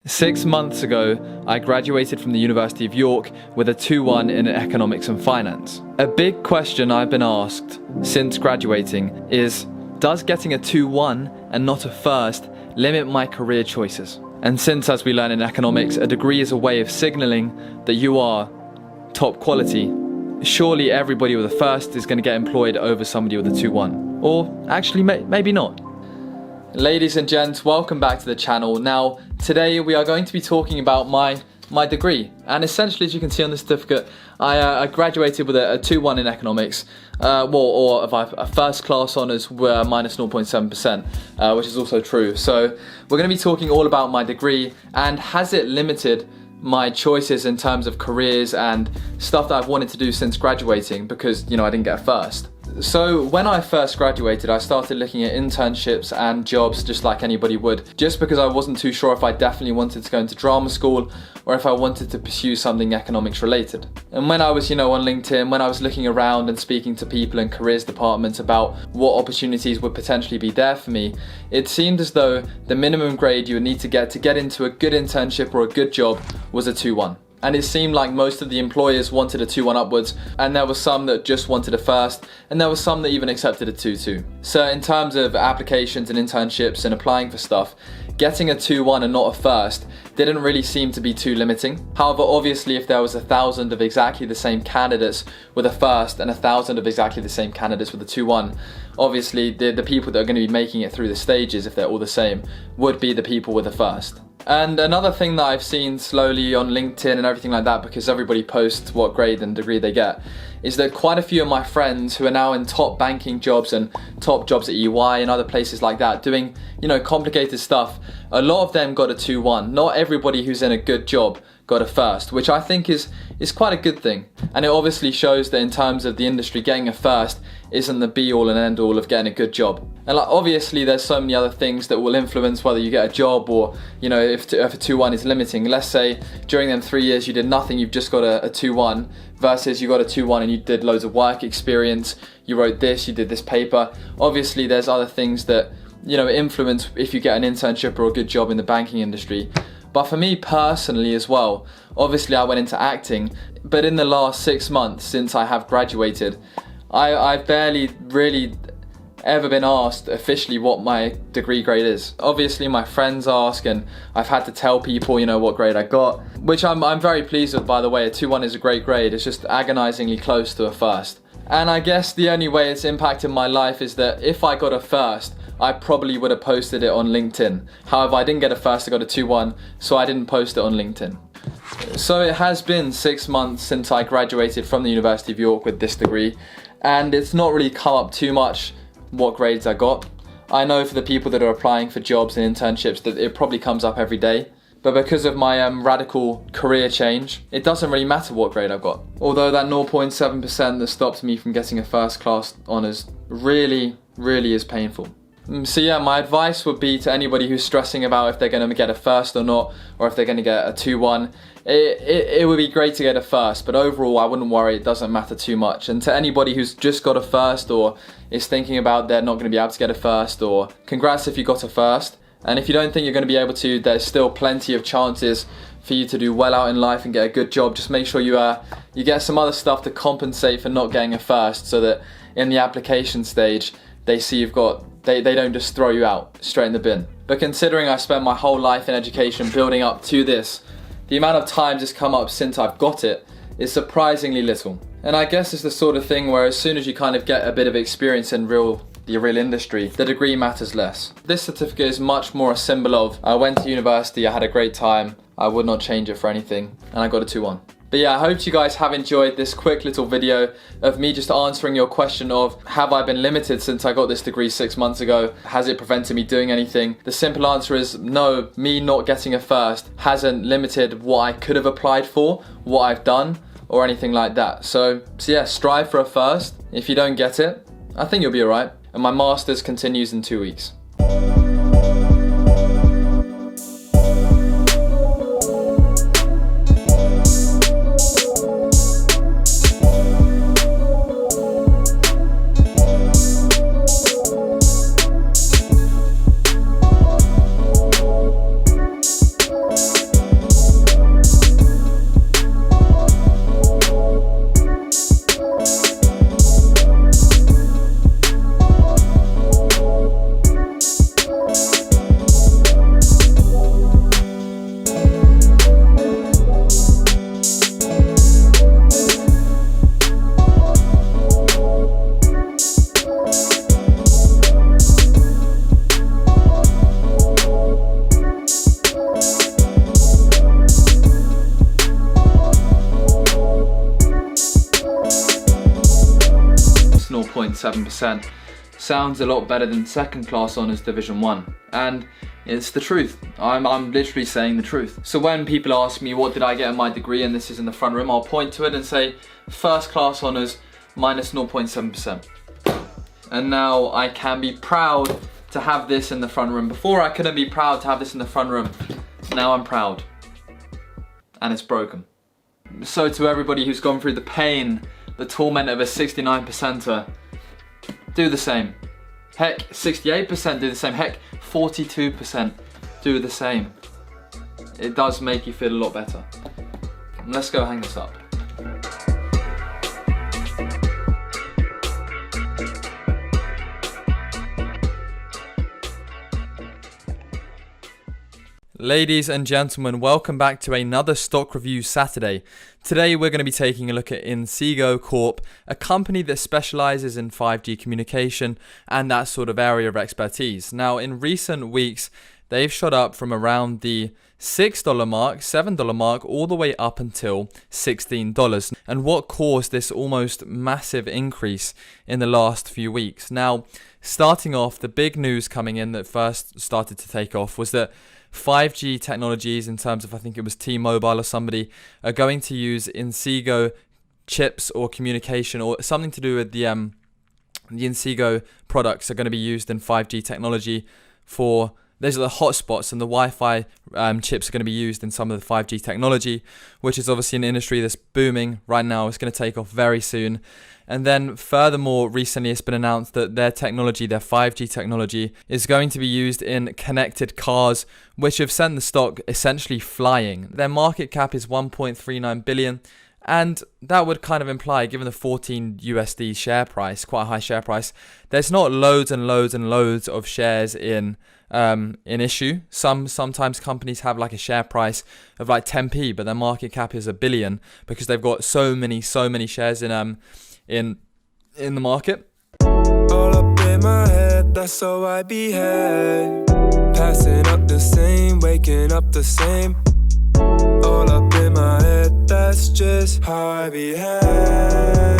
6 months ago, I graduated from the University of York with a 2-1 in economics and finance. A big question I've been asked since graduating is, does getting a 2-1 and not a first limit my career choices? And since, as we learn in economics, a degree is a way of signalling that you are top quality, surely everybody with a first is going to get employed over somebody with a 2-1. Or actually, maybe not. Ladies and gents, welcome back to the channel. Now, today we are going to be talking about my degree. And essentially, as you can see on the certificate, I graduated with a 2-1 in economics, or a first class honours were minus 0.7%, which is also true. So we're going to be talking all about my degree and has it limited my choices in terms of careers and stuff that I've wanted to do since graduating because, I didn't get a first. So when I first graduated, I started looking at internships and jobs just like anybody would, just because I wasn't too sure if I definitely wanted to go into drama school or if I wanted to pursue something economics related. And when I was, on LinkedIn, when I was looking around and speaking to people in careers departments about what opportunities would potentially be there for me, it seemed as though the minimum grade you would need to get into a good internship or a good job was a 2-1. And it seemed like most of the employers wanted a 2-1 upwards, and there were some that just wanted a first, and there were some that even accepted a 2-2. So in terms of applications and internships and applying for stuff, getting a 2-1 and not a first didn't really seem to be too limiting. However, obviously if there was 1,000 of exactly the same candidates with a first and 1,000 of exactly the same candidates with a 2-1, obviously the people that are going to be making it through the stages, if they're all the same, would be the people with a first. And another thing that I've seen slowly on LinkedIn and everything like that, because everybody posts what grade and degree they get, is that quite a few of my friends who are now in top banking jobs and top jobs at EY and other places like that, doing, complicated stuff, a lot of them got a 2-1. Not everybody who's in a good job got a first, which I think is quite a good thing. And it obviously shows that in terms of the industry, getting a first isn't the be all and end all of getting a good job. And obviously there's so many other things that will influence whether you get a job or, if a 2-1 is limiting. Let's say during them 3 years you did nothing, you've just got a 2-1 versus you got a 2-1 and you did loads of work experience, you wrote this, you did this paper. Obviously there's other things that, influence if you get an internship or a good job in the banking industry. But for me personally as well, obviously I went into acting, but in the last 6 months since I have graduated, I've barely really ever been asked officially what my degree grade is. Obviously my friends ask and I've had to tell people, what grade I got, which I'm very pleased with, by the way. A 2-1 is a great grade. It's just agonizingly close to a first. And I guess the only way it's impacted my life is that if I got a first, I probably would have posted it on LinkedIn. However, I didn't get a first, I got a 2-1, so I didn't post it on LinkedIn. So it has been 6 months since I graduated from the University of York with this degree, and it's not really come up too much what grades I got. I know for the people that are applying for jobs and internships that it probably comes up every day. But because of my radical career change, it doesn't really matter what grade I've got. Although that 0.7% that stopped me from getting a first class honours really is painful. So yeah, my advice would be to anybody who's stressing about if they're going to get a first or not, or if they're going to get a 2-1, it would be great to get a first, but overall I wouldn't worry, it doesn't matter too much. And to anybody who's just got a first or is thinking about they're not going to be able to get a first, or congrats if you got a first. And if you don't think you're going to be able to, there's still plenty of chances for you to do well out in life and get a good job. Just make sure you get some other stuff to compensate for not getting a first, so that in the application stage they see you've got, they don't just throw you out straight in the bin. But considering I spent my whole life in education building up to this, the amount of times it's come up since I've got it is surprisingly little. And I guess it's the sort of thing where as soon as you kind of get a bit of experience in the real industry, the degree matters less. This certificate is much more a symbol of, I went to university, I had a great time, I would not change it for anything, and I got a 2-1. But yeah, I hope you guys have enjoyed this quick little video of me just answering your question of, have I been limited since I got this degree 6 months ago? Has it prevented me doing anything? The simple answer is no, me not getting a first hasn't limited what I could have applied for, what I've done, or anything like that. So yeah, strive for a first. If you don't get it, I think you'll be alright. And my master's continues in 2 weeks. 0.7% sounds a lot better than second class honours Division 1. And it's the truth. I'm literally saying the truth. So when people ask me what did I get in my degree, and this is in the front room, I'll point to it and say first class honours minus 0.7%. And now I can be proud to have this in the front room. Before I couldn't be proud to have this in the front room. Now I'm proud. And it's broken. So to everybody who's gone through the pain, the torment of a 69%er, do the same. Heck, 68% do the same. Heck, 42% do the same. It does make you feel a lot better. Let's go hang this up. Ladies and gentlemen, welcome back to another Stock Review Saturday. Today we're going to be taking a look at Inseego Corp, a company that specializes in 5G communication and that sort of area of expertise. Now, in recent weeks, they've shot up from around the $6 mark, $7 mark, all the way up until $16. And what caused this almost massive increase in the last few weeks? Now, starting off, the big news coming in that first started to take off was that 5G technologies, in terms of, I think it was T-Mobile or somebody, are going to use Inseego chips or communication or something to do with the Inseego products are going to be used in 5G technology for, those are the hotspots, and the Wi-Fi chips are going to be used in some of the 5G technology, which is obviously an industry that's booming right now. It's going to take off very soon. And then furthermore, recently it's been announced that their technology, their 5G technology, is going to be used in connected cars, which have sent the stock essentially flying. Their market cap is 1.39 billion. And that would kind of imply, given the 14 USD share price, quite a high share price, there's not loads and loads and loads of shares in issue. Sometimes companies have like a share price of like 10p, but their market cap is $1 billion because they've got so many shares in the market. All up in my head, that's how I behave. Passing up the same, waking up the same. All up in my head, that's just how I behave.